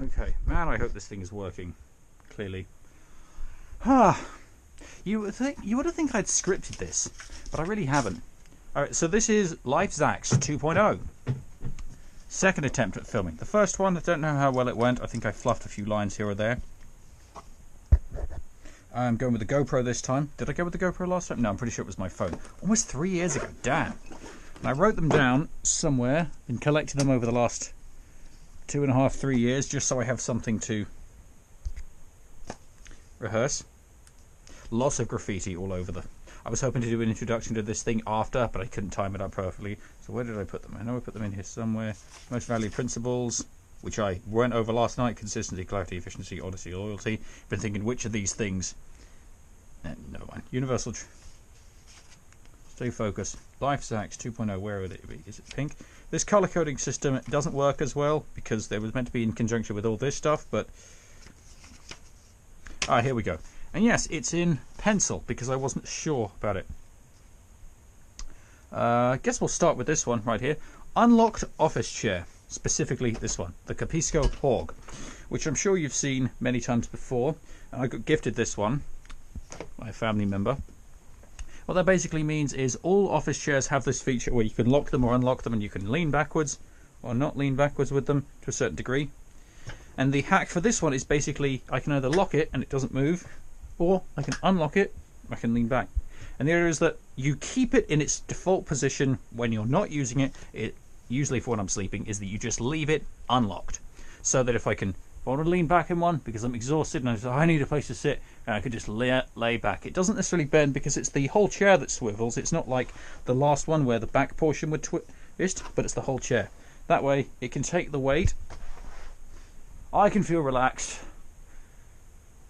Okay, man, I hope this thing is working. Clearly. Ah, you would think I'd scripted this, but I really haven't. Alright, so this is LifeZak's 2.0. Second attempt at filming. The first one, I don't know how well it went. I think I fluffed a few lines here or there. I'm going with the GoPro this time. Did I go with the GoPro last time? No, I'm pretty sure it was my phone. Almost 3 years ago. Damn. And I wrote them down somewhere. Been collecting them over the last 2.5, 3 years, just so I have something to rehearse. Lots of graffiti all over the... I was hoping to do an introduction to this thing after, but I couldn't time it up perfectly. So where did I put them? I know I put them in here somewhere. Most valued principles, which I went over last night. Consistency, clarity, efficiency, honesty, loyalty. Been thinking which of these things... never mind. Universal... Stay focused. LifeZak's 2.0, where would it be? Is it pink? This color coding system doesn't work as well because it was meant to be in conjunction with all this stuff, but... Ah, here we go. And yes, it's in pencil because I wasn't sure about it. I guess we'll start with this one right here. Unlocked office chair. Specifically this one, the Capisco Hog, which I'm sure you've seen many times before. And I got gifted this one by a family member. What that basically means is all office chairs have this feature where you can lock them or unlock them, and you can lean backwards or not lean backwards with them to a certain degree. And the hack for this one is basically I can either lock it and it doesn't move, or I can unlock it, I can lean back. And the idea is that you keep it in its default position when you're not using it. It usually for when I'm sleeping is that you just leave it unlocked, so that if I want to lean back in one because I'm exhausted and I need a place to sit, and I could just lay back. It doesn't necessarily bend because it's the whole chair that swivels. It's not like the last one where the back portion would twist, but it's the whole chair. That way it can take the weight. I can feel relaxed.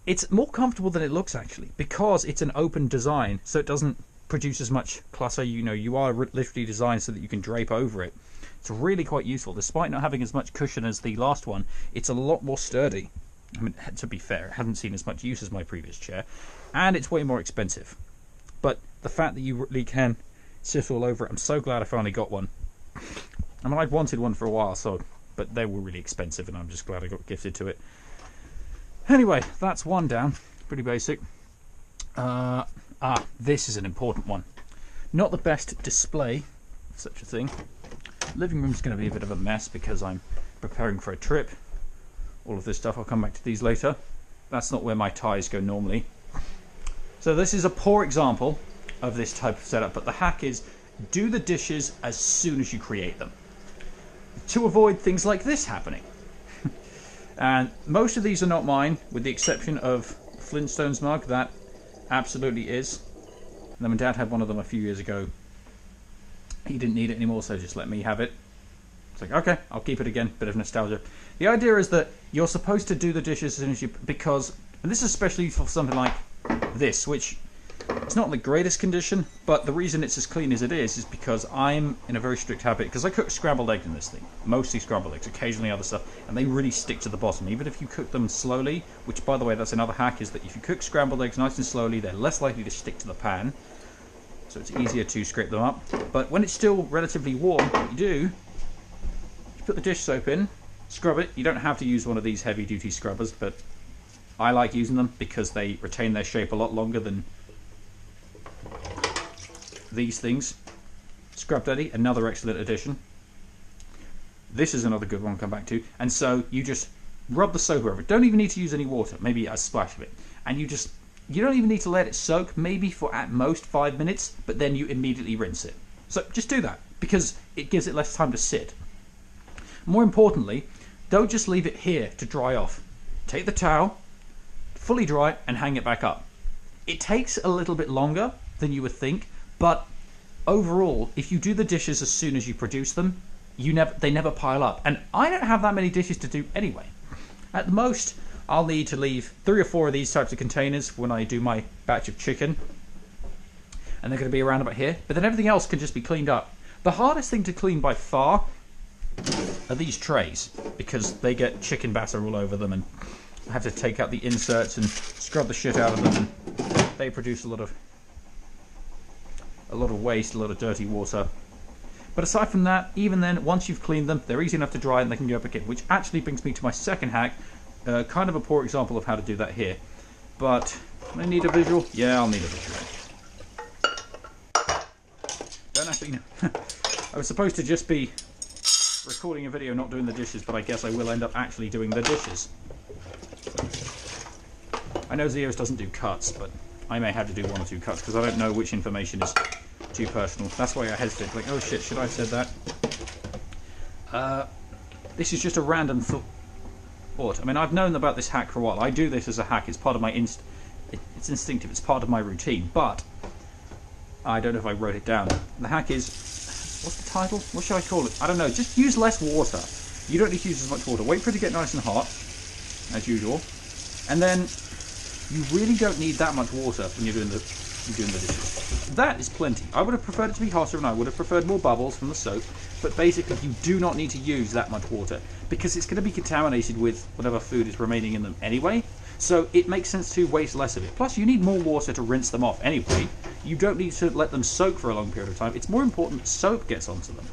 It's more comfortable than it looks actually because it's an open design, so it doesn't produce as much clutter. You are literally designed so that you can drape over it. It's really quite useful. Despite not having as much cushion as the last one, it's a lot more sturdy. I mean, to be fair, it hasn't seen as much use as my previous chair, and it's way more expensive. But the fact that you really can sit all over it, I'm so glad I finally got one. I mean, I'd wanted one for a while, but they were really expensive, and I'm just glad I got gifted to it. Anyway, that's one down. Pretty basic. This is an important one. Not the best display, such a thing. Living room's going to be a bit of a mess because I'm preparing for a trip. All of this stuff, I'll come back to these later. That's not where my ties go normally. So this is a poor example of this type of setup, but the hack is do the dishes as soon as you create them, to avoid things like this happening. And most of these are not mine, with the exception of Flintstones mug. That absolutely is. And then my dad had one of them a few years ago. He didn't need it anymore, so just let me have it. It's like, okay, I'll keep it again. Bit of nostalgia. The idea is that you're supposed to do the dishes as soon as you... Because... And this is especially for something like this, which... It's not in the greatest condition, but the reason it's as clean as it is because I'm in a very strict habit, because I cook scrambled eggs in this thing. Mostly scrambled eggs, occasionally other stuff, and they really stick to the bottom. Even if you cook them slowly, which, by the way, that's another hack, is that if you cook scrambled eggs nice and slowly, they're less likely to stick to the pan, so it's easier to scrape them up. But when it's still relatively warm, what you do, you put the dish soap in, scrub it. You don't have to use one of these heavy-duty scrubbers, but I like using them because they retain their shape a lot longer than these things. Scrub Daddy, another excellent addition. This is another good one I'll come back to. And so you just rub the soap over it. Don't even need to use any water, maybe a splash of it. And you don't even need to let it soak, maybe for at most 5 minutes, but then you immediately rinse it. So just do that, because it gives it less time to sit. More importantly, don't just leave it here to dry off. Take the towel, fully dry it, and hang it back up. It takes a little bit longer than you would think, but overall, if you do the dishes as soon as you produce them, they never pile up. And I don't have that many dishes to do anyway. At the most, I'll need to leave 3 or 4 of these types of containers when I do my batch of chicken, and they're going to be around about here, but then everything else can just be cleaned up. The hardest thing to clean by far are these trays, because they get chicken batter all over them, and I have to take out the inserts and scrub the shit out of them, and they produce a lot of waste, a lot of dirty water. But aside from that, even then, once you've cleaned them, they're easy enough to dry and they can go back in, which actually brings me to my second hack. Kind of a poor example of how to do that here. But I need a visual? Yeah, I'll need a visual. Don't actually know. I was supposed to just be recording a video, not doing the dishes, but I guess I will end up actually doing the dishes. I know Zeos doesn't do cuts, but I may have to do 1 or 2 cuts because I don't know which information is too personal. That's why I hesitate. Like, oh shit, should I have said that? This is just a random thought. I mean, I've known about this hack for a while. I do this as a hack. It's part of my it's instinctive. It's part of my routine. But I don't know if I wrote it down. The hack is, what's the title? What should I call it? I don't know. Just use less water. You don't need to use as much water. Wait for it to get nice and hot, as usual, and then you really don't need that much water when you're doing the dishes. That is plenty. I would have preferred it to be hotter, and I would have preferred more bubbles from the soap. But basically, you do not need to use that much water because it's going to be contaminated with whatever food is remaining in them anyway. So it makes sense to waste less of it. Plus, you need more water to rinse them off anyway. You don't need to let them soak for a long period of time. It's more important that soap gets onto them.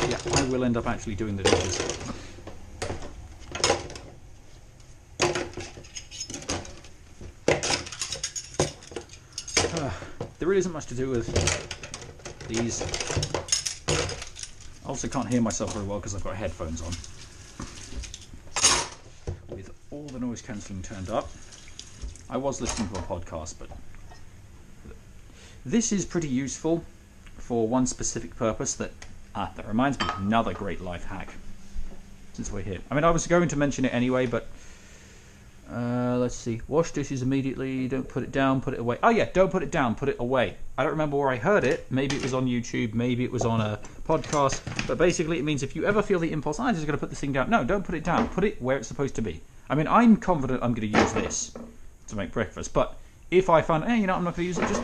Yeah, I will end up actually doing the dishes. There really isn't much to do with these. I also can't hear myself very well because I've got headphones on. With all the noise cancelling turned up. I was listening to a podcast, but this is pretty useful for one specific purpose that reminds me of another great life hack. Since we're here. I mean, I was going to mention it anyway, but let's see. Wash dishes immediately. Don't put it down. Put it away. Oh yeah, don't put it down. Put it away. I don't remember where I heard it. Maybe it was on YouTube. Maybe it was on a podcast. But basically, it means if you ever feel the impulse, I'm just going to put this thing down. No, don't put it down. Put it where it's supposed to be. I mean, I'm confident I'm going to use this to make breakfast. But if I find, I'm not going to use it, just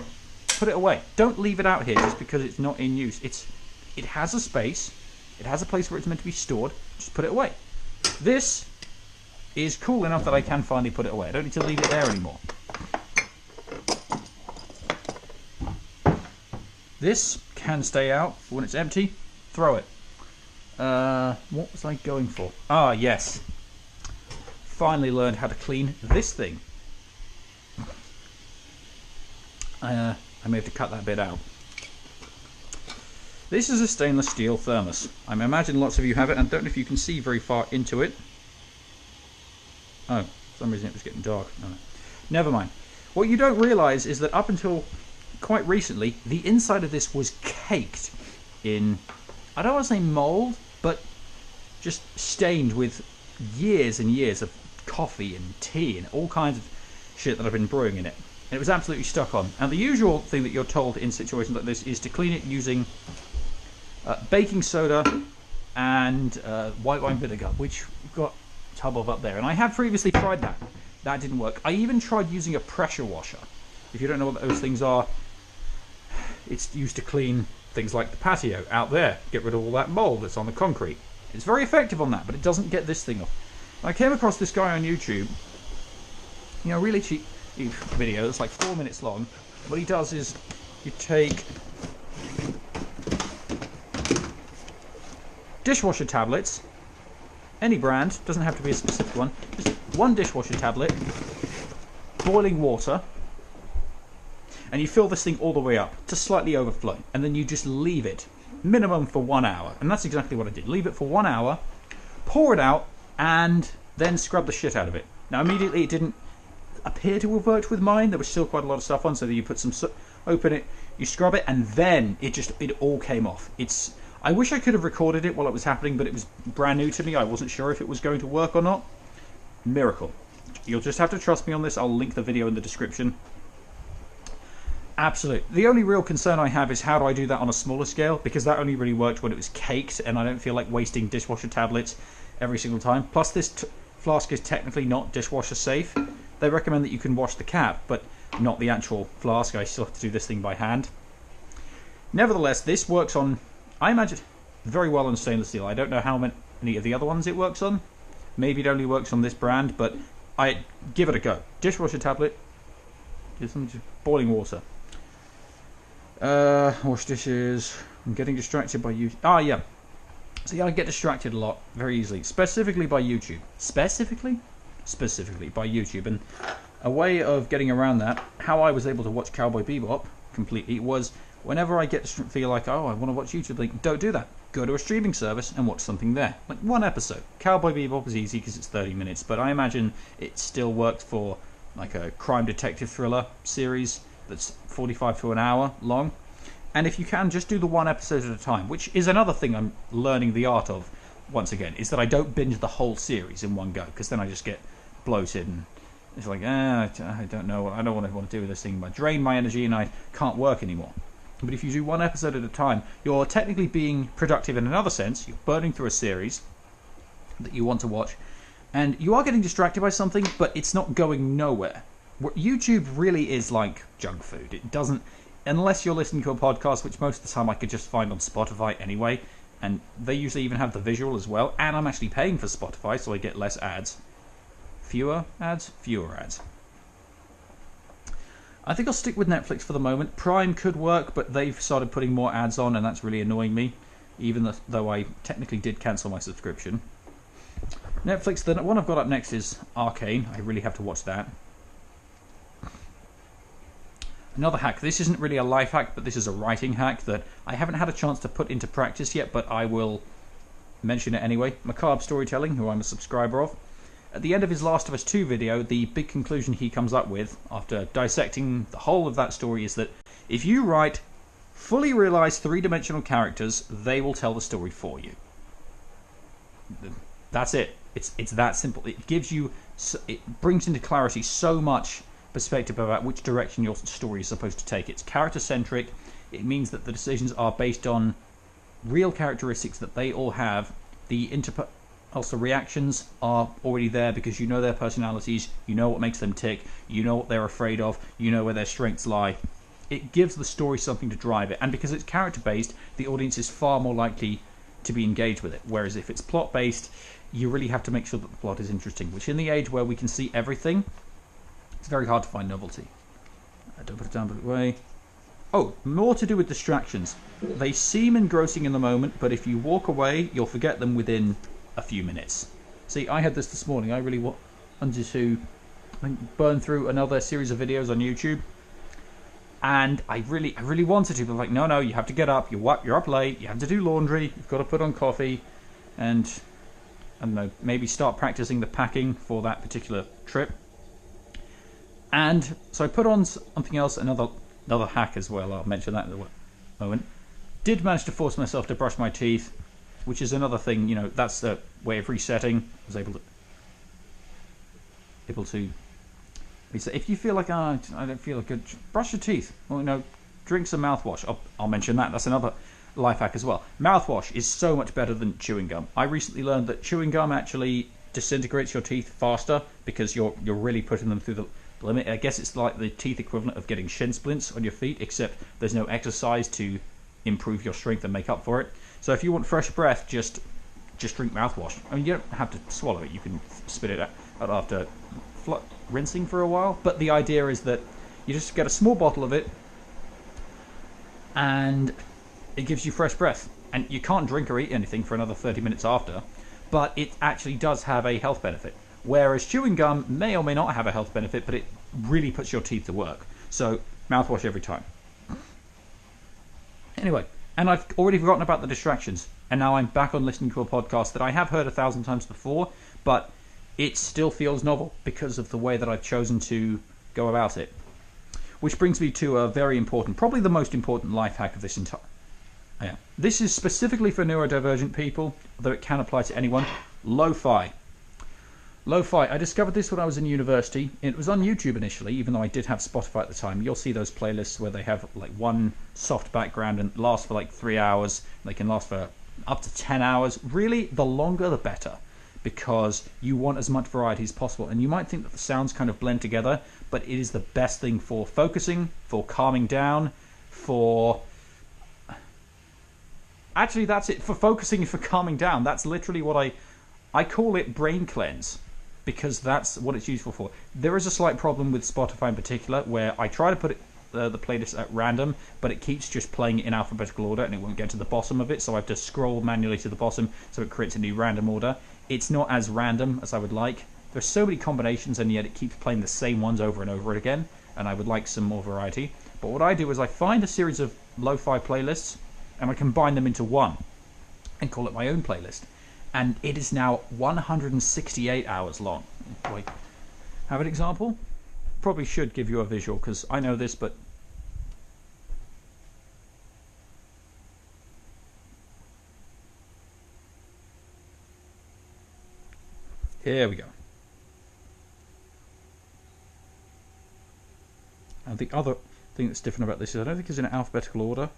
put it away. Don't leave it out here just because it's not in use. It has a space. It has a place where it's meant to be stored. Just put it away. This is cool enough that I can finally put it away. I don't need to leave it there anymore. This can stay out for when it's empty. Throw it. What was I going for? Ah, yes. Finally learned how to clean this thing. I may have to cut that bit out. This is a stainless steel thermos. I imagine lots of you have it, and I don't know if you can see very far into it. Oh, for some reason it was getting dark. No. Never mind. What you don't realise is that up until quite recently, the inside of this was caked in, I don't want to say mould, but just stained with years and years of coffee and tea and all kinds of shit that I've been brewing in it. And it was absolutely stuck on. And the usual thing that you're told in situations like this is to clean it using baking soda and white wine vinegar, which we've got a tub of up there. And I have previously tried that. That didn't work. I even tried using a pressure washer. If you don't know what those things are, it's used to clean things like the patio out there. Get rid of all that mold that's on the concrete. It's very effective on that, but it doesn't get this thing off. I came across this guy on YouTube, really cheap video that's like 4 minutes long. What he does is you take dishwasher tablets, any brand, doesn't have to be a specific one, just one dishwasher tablet, boiling water, and you fill this thing all the way up to slightly overflow, and then you just leave it minimum for 1 hour. And that's exactly what I did. Leave it for 1 hour, pour it out, and then scrub the shit out of it. Now immediately it didn't appear to have worked with mine. There was still quite a lot of stuff on, so that you put some open it, you scrub it, and then it all came off. I wish I could have recorded it while it was happening, but it was brand new to me. I wasn't sure if it was going to work or not. Miracle. You'll just have to trust me on this. I'll link the video in the description. Absolute. The only real concern I have is how do I do that on a smaller scale, because that only really worked when it was caked, and I don't feel like wasting dishwasher tablets every single time. Plus this flask is technically not dishwasher safe. They recommend that you can wash the cap, but not the actual flask. I still have to do this thing by hand. Nevertheless, this works on, I imagine, very well on stainless steel. I don't know how many of the other ones it works on. Maybe it only works on this brand, but I give it a go. Dishwasher tablet, just boiling water. Wash dishes. I'm getting distracted by you. Ah, yeah. So yeah, I get distracted a lot, very easily, specifically by YouTube. Specifically by YouTube. And a way of getting around that, how I was able to watch Cowboy Bebop completely, was whenever I get to feel like, oh, I want to watch YouTube, like, don't do that. Go to a streaming service and watch something there. Like one episode. Cowboy Bebop is easy because it's 30 minutes, but I imagine it still works for like a crime detective thriller series that's 45 to an hour long. And if you can, just do the one episode at a time, which is another thing I'm learning the art of, once again, is that I don't binge the whole series in one go, because then I just get bloated and it's like, I don't know, I don't want to do with this thing. I drain my energy and I can't work anymore. But if you do one episode at a time, you're technically being productive in another sense. You're burning through a series that you want to watch, and you are getting distracted by something, but it's not going nowhere. YouTube really is like junk food. It doesn't, unless you're listening to a podcast, which most of the time I could just find on Spotify anyway, and they usually even have the visual as well, and I'm actually paying for Spotify, so I get less ads. Fewer ads? Fewer ads. I think I'll stick with Netflix for the moment. Prime could work, but they've started putting more ads on, and that's really annoying me, even though I technically did cancel my subscription. Netflix, the one I've got up next is Arcane. I really have to watch that. Another hack. This isn't really a life hack, but this is a writing hack that I haven't had a chance to put into practice yet, but I will mention it anyway. Macabre Storytelling, who I'm a subscriber of. At the end of his Last of Us 2 video, the big conclusion he comes up with, after dissecting the whole of that story, is that if you write fully realised three-dimensional characters, they will tell the story for you. That's it. It's that simple. It gives you, it brings into clarity so much perspective about which direction your story is supposed to take. It's character-centric. It means that the decisions are based on real characteristics that they all have. The also reactions are already there because you know their personalities, you know what makes them tick, you know what they're afraid of, you know where their strengths lie. It gives the story something to drive it, and because it's character-based, the audience is far more likely to be engaged with it. Whereas if it's plot-based, you really have to make sure that the plot is interesting, which in the age where we can see everything, it's very hard to find novelty. Don't put it down, put it away. Oh, more to do with distractions. They seem engrossing in the moment, but if you walk away, you'll forget them within a few minutes. See, I had this morning. I really wanted to burn through another series of videos on YouTube, and I really wanted to, but like, no, you have to get up. You're up late. You have to do laundry. You've got to put on coffee, and I don't know, maybe start practicing the packing for that particular trip. And so I put on something else, another hack as well. I'll mention that in a moment. Did manage to force myself to brush my teeth, which is another thing, you know, that's a way of resetting. I was able to reset. If you feel like, I don't feel good, brush your teeth. Well, you know, drink some mouthwash. I'll mention that. That's another life hack as well. Mouthwash is so much better than chewing gum. I recently learned that chewing gum actually disintegrates your teeth faster because you're really putting them through the limit. I guess it's like the teeth equivalent of getting shin splints on your feet, except there's no exercise to improve your strength and make up for it. So if you want fresh breath, just drink mouthwash. I mean, you don't have to swallow it. You can spit it out after rinsing for a while. But the idea is that you just get a small bottle of it, and it gives you fresh breath. And you can't drink or eat anything for another 30 minutes after, but it actually does have a health benefit. Whereas chewing gum may or may not have a health benefit, but it really puts your teeth to work. So mouthwash every time. Anyway, and I've already forgotten about the distractions, and now I'm back on listening to a podcast that I have heard 1,000 times before, but it still feels novel because of the way that I've chosen to go about it. Which brings me to a very important, probably the most important life hack of this entire... Yeah. This is specifically for neurodivergent people, though it can apply to anyone. Lo-fi. Lo-fi. I discovered this when I was in university. It was on YouTube initially, even though I did have Spotify at the time. You'll see those playlists where they have like one soft background and last for like 3 hours. They can last for up to 10 hours. Really, the longer the better, because you want as much variety as possible. And you might think that the sounds kind of blend together, but it is the best thing for focusing, for calming down, for... Actually, that's it. For focusing and for calming down. That's literally what I call it brain cleanse, because that's what it's useful for. There is a slight problem with Spotify in particular, where I try to put the playlist at random, but it keeps just playing it in alphabetical order and it won't get to the bottom of it, so I have to scroll manually to the bottom so it creates a new random order. It's not as random as I would like. There's so many combinations and yet it keeps playing the same ones over and over again, and I would like some more variety. But what I do is I find a series of lo-fi playlists and I combine them into one and call it my own playlist. And it is now 168 hours long. Do I have an example? Probably should give you a visual because I know this, but here we go. And the other thing that's different about this is I don't think it's in alphabetical order.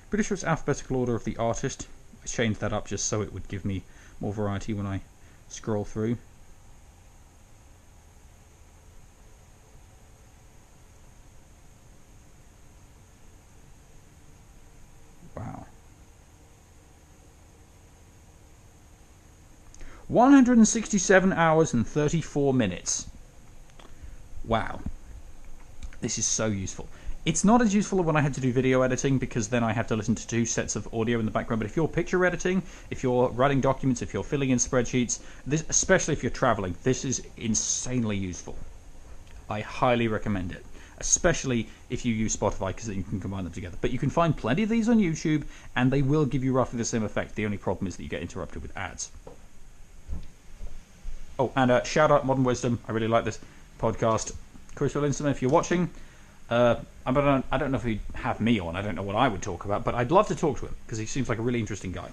Pretty sure it's alphabetical order of the artist. I changed that up just so it would give me more variety when I scroll through. Wow. 167 hours and 34 minutes. Wow. This is so useful. It's not as useful when I had to do video editing because then I have to listen to 2 sets of audio in the background. But if you're picture editing, if you're writing documents, if you're filling in spreadsheets, this, especially if you're traveling, this is insanely useful. I highly recommend it, especially if you use Spotify because then you can combine them together. But you can find plenty of these on YouTube and they will give you roughly the same effect. The only problem is that you get interrupted with ads. Oh, and shout out Modern Wisdom. I really like this podcast. Chris Willinson, if you're watching, I don't know if he'd have me on. I don't know what I would talk about, but I'd love to talk to him because he seems like a really interesting guy.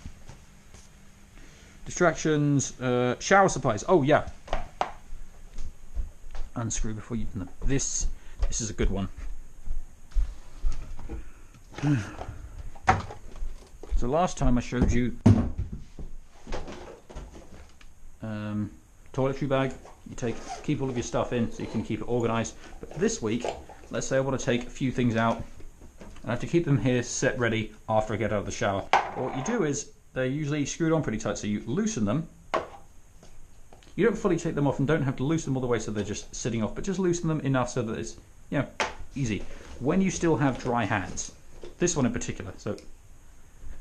Distractions, shower supplies. Oh yeah. Unscrew before you. No, this is a good one. So last time I showed you toiletry bag. You keep all of your stuff in so you can keep it organized. But this week, let's say I want to take a few things out. I have to keep them here set ready after I get out of the shower. What you do is they're usually screwed on pretty tight, so you loosen them. You don't fully take them off and don't have to loosen them all the way so they're just sitting off, but just loosen them enough so that it's, you know, easy. When you still have dry hands, this one in particular,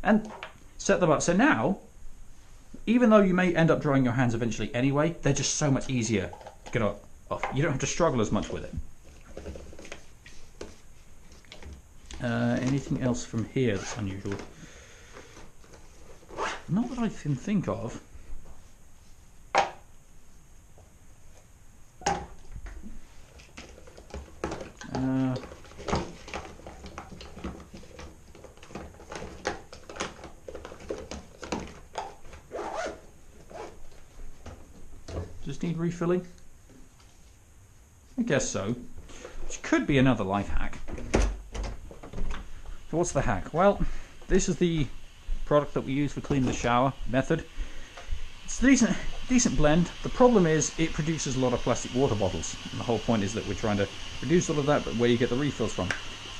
and set them up. So now, even though you may end up drying your hands eventually anyway, they're just so much easier to get off. You don't have to struggle as much with it. Anything else from here that's unusual? Not that I can think of. Just need refilling? I guess so. Which could be another life hack. So what's the hack? Well, this is the product that we use for cleaning the shower method. It's a decent blend. The problem is it produces a lot of plastic water bottles. And the whole point is that we're trying to reduce all of that, but where you get the refills from.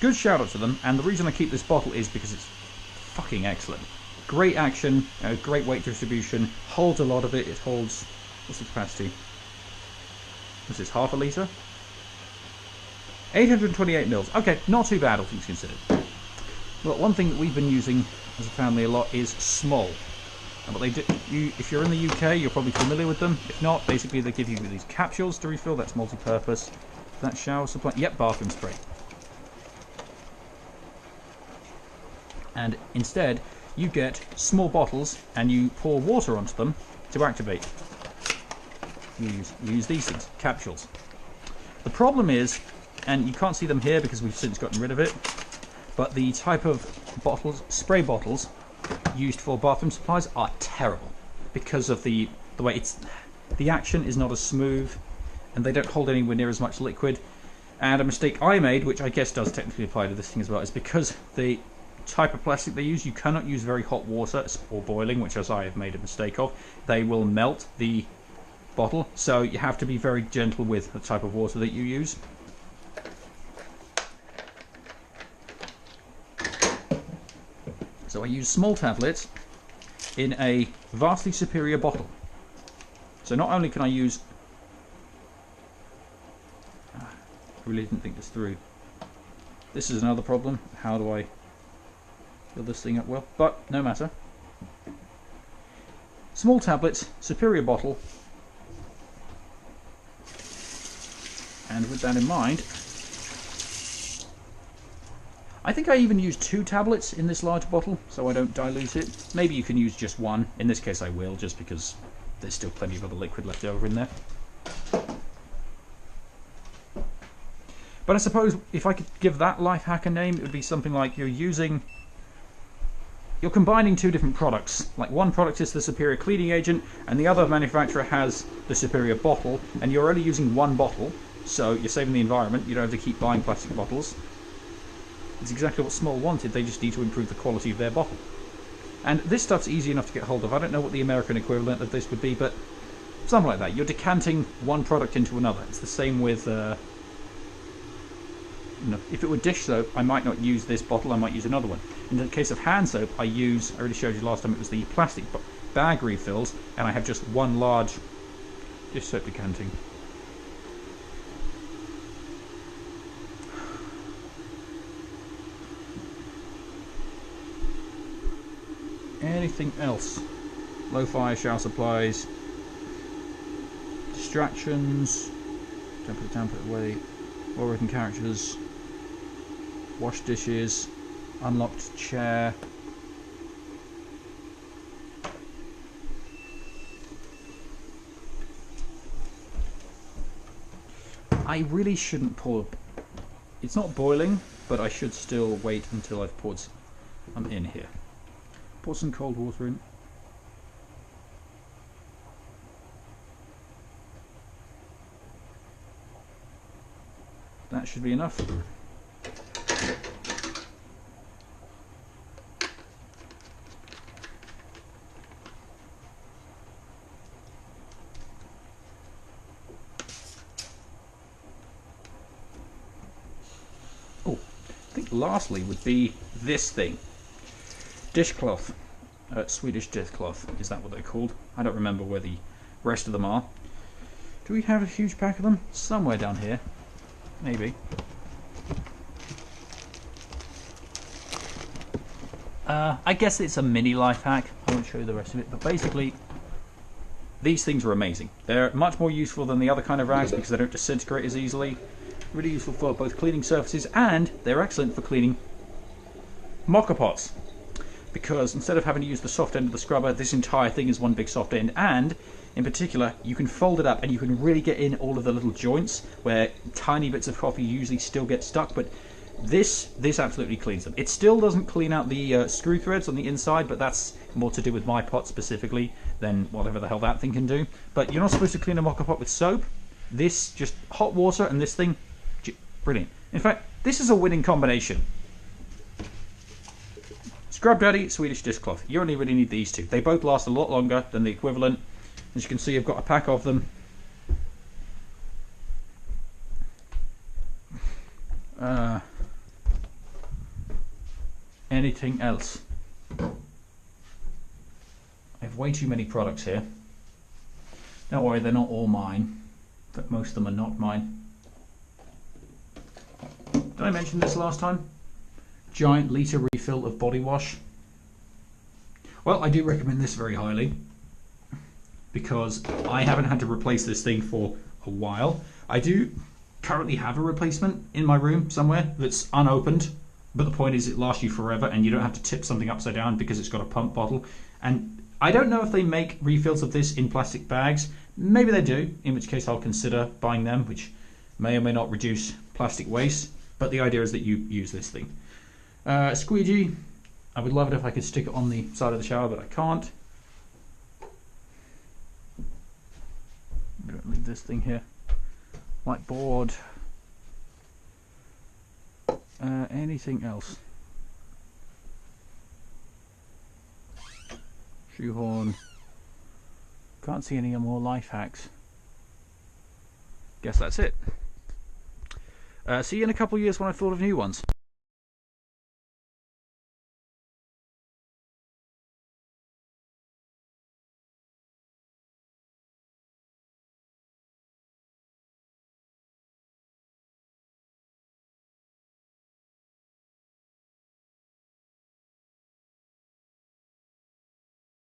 Good shout out to them, and the reason I keep this bottle is because it's fucking excellent. Great action, great weight distribution, holds a lot of it. It holds, what's the capacity? What's this, half a litre? 828 mils. Okay, not too bad all things considered. But one thing that we've been using as a family a lot is Smol. And what they do, if you're in the UK, you're probably familiar with them. If not, basically they give you these capsules to refill. That's multi-purpose. That shower supply. Yep, bathroom spray. And instead, you get small bottles and you pour water onto them to activate. You use these things, capsules. The problem is, and you can't see them here because we've since gotten rid of it, but the type of bottles, spray bottles, used for bathroom supplies are terrible because of the way the action is not as smooth and they don't hold anywhere near as much liquid. And a mistake I made, which I guess does technically apply to this thing as well, is because the type of plastic they use, you cannot use very hot water or boiling, which as I have made a mistake of. They will melt the bottle, so you have to be very gentle with the type of water that you use. So I use small tablets in a vastly superior bottle. So not only can I use... I really didn't think this through. This is another problem. How do I fill this thing up well? But no matter. Small tablets, superior bottle. And with that in mind, I think I even use 2 tablets in this large bottle, so I don't dilute it. Maybe you can use just 1. In this case I will, just because there's still plenty of other liquid left over in there. But I suppose if I could give that life hack a name, it would be something like you're combining 2 different products. Like one product is the superior cleaning agent, and the other manufacturer has the superior bottle, and you're only using 1 bottle, so you're saving the environment. You don't have to keep buying plastic bottles. It's exactly what Small wanted. They just need to improve the quality of their bottle. And this stuff's easy enough to get hold of. I don't know what the American equivalent of this would be, but something like that. You're decanting one product into another. It's the same with, if it were dish soap, I might not use this bottle, I might use another one. In the case of hand soap, I already showed you last time, it was the plastic bag refills, and I have just one large dish soap decanting. Anything else? Low fire shower supplies, distractions, tamper it away, well written characters, wash dishes, unlocked chair. I really shouldn't pour. It's not boiling, but I should still wait until I've poured. I'm in here. Pour some cold water in. That should be enough. Oh, I think lastly would be this thing. Dishcloth. Swedish dishcloth. Is that what they're called? I don't remember where the rest of them are. Do we have a huge pack of them? Somewhere down here. Maybe. I guess it's a mini life hack. I won't show you the rest of it, but basically these things are amazing. They're much more useful than the other kind of rags because they don't disintegrate as easily. Really useful for both cleaning surfaces, and they're excellent for cleaning mocha pots. Because instead of having to use the soft end of the scrubber, this entire thing is one big soft end, and in particular you can fold it up and you can really get in all of the little joints where tiny bits of coffee usually still get stuck, but this absolutely cleans them. It still doesn't clean out the screw threads on the inside, but that's more to do with my pot specifically than whatever the hell that thing can do. But you're not supposed to clean a mocha pot with soap. This, just hot water and this thing, brilliant. In fact, this is a winning combination. Scrub Daddy, Swedish dishcloth. You only really need these 2. They both last a lot longer than the equivalent. As you can see, I've got a pack of them. Anything else? I have way too many products here. Don't worry, they're not all mine. But most of them are not mine. Did I mention this last time? Giant litre refill of body wash. Well, I do recommend this very highly because I haven't had to replace this thing for a while. I do currently have a replacement in my room somewhere that's unopened, but the point is it lasts you forever and you don't have to tip something upside down because it's got a pump bottle. And I don't know if they make refills of this in plastic bags. Maybe they do, in which case I'll consider buying them, which may or may not reduce plastic waste, but the idea is that you use this thing. Squeegee. I would love it if I could stick it on the side of the shower, but I can't. I'm going to leave this thing here. Whiteboard. Anything else? Shoehorn. Can't see any more life hacks. Guess that's it. See you in a couple of years when I've thought of new ones.